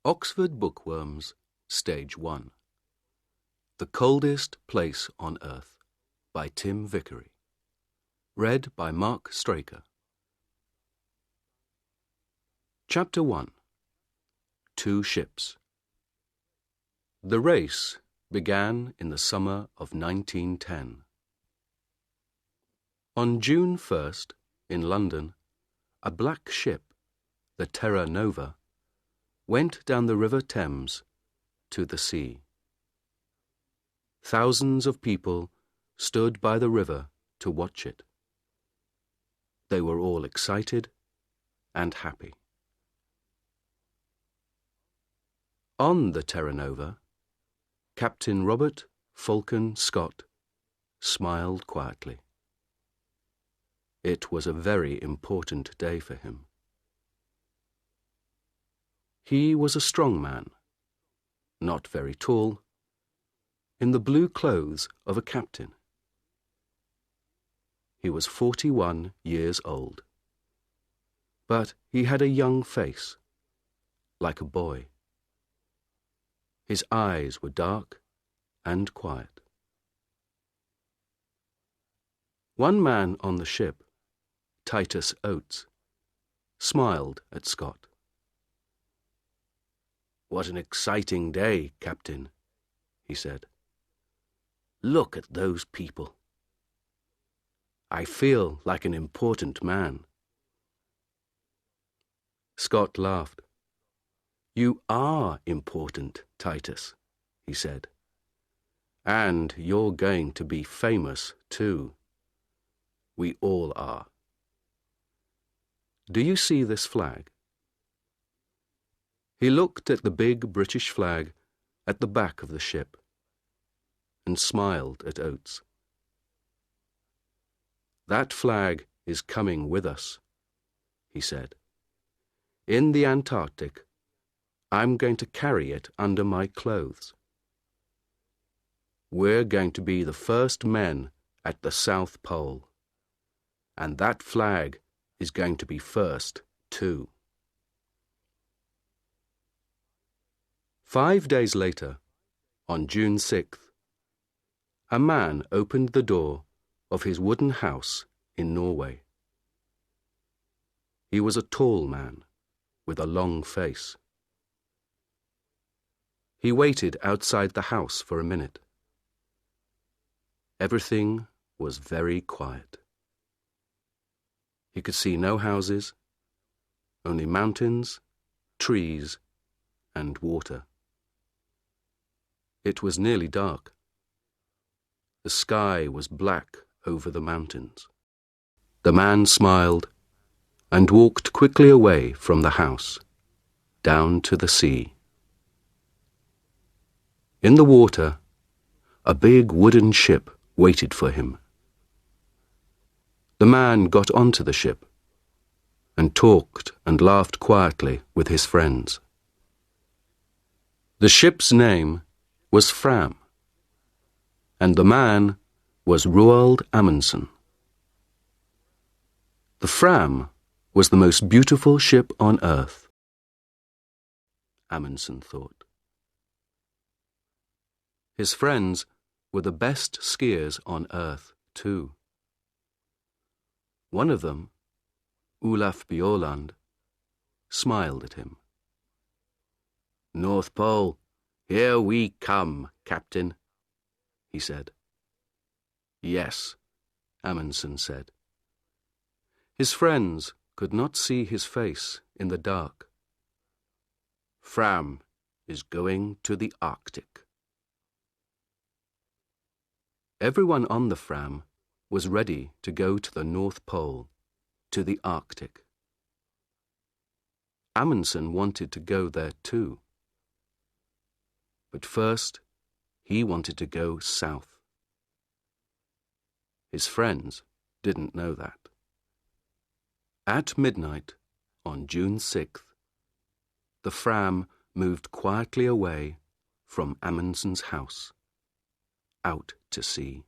Oxford Bookworms, Stage 1. The Coldest Place on Earth, by Tim Vickery. Read by Mark Straker. Chapter 1. Two Ships. The race began in the summer of 1910. On June 1st, in London, a black ship, the Terra Nova, went down the River Thames to the sea. Thousands of people stood by the river to watch it. They were all excited and happy. On the Terra Nova, Captain Robert Falcon Scott smiled quietly. It was a very important day for him. He was a strong man, not very tall, in the blue clothes of a captain. He was 41 years old, but he had a young face, like a boy. His eyes were dark and quiet. One man on the ship, Titus Oates, smiled at Scott. "What an exciting day, Captain," he said. "Look at those people. I feel like an important man." Scott laughed. "You are important, Titus," he said. "And you're going to be famous, too. We all are. Do you see this flag?" He looked at the big British flag at the back of the ship and smiled at Oates. "That flag is coming with us," he said. "In the Antarctic, I'm going to carry it under my clothes. We're going to be the first men at the South Pole, and that flag is going to be first, too." 5 days later, on June 6th, a man opened the door of his wooden house in Norway. He was a tall man with a long face. He waited outside the house for a minute. Everything was very quiet. He could see no houses, only mountains, trees, and water. It was nearly dark. The sky was black over the mountains. The man smiled and walked quickly away from the house, down to the sea. In the water, a big wooden ship waited for him. The man got onto the ship and talked and laughed quietly with his friends. The ship's name was Fram, and the man was Roald Amundsen. The Fram was the most beautiful ship on earth, Amundsen thought. His friends were the best skiers on earth, too. One of them, Olaf Bjaaland, smiled at him. "North Pole, here we come, Captain," he said. "Yes," Amundsen said. His friends could not see his face in the dark. "Fram is going to the Arctic." Everyone on the Fram was ready to go to the North Pole, to the Arctic. Amundsen wanted to go there too. But first, he wanted to go south. His friends didn't know that. At midnight, on June 6th, the Fram moved quietly away from Amundsen's house, out to sea.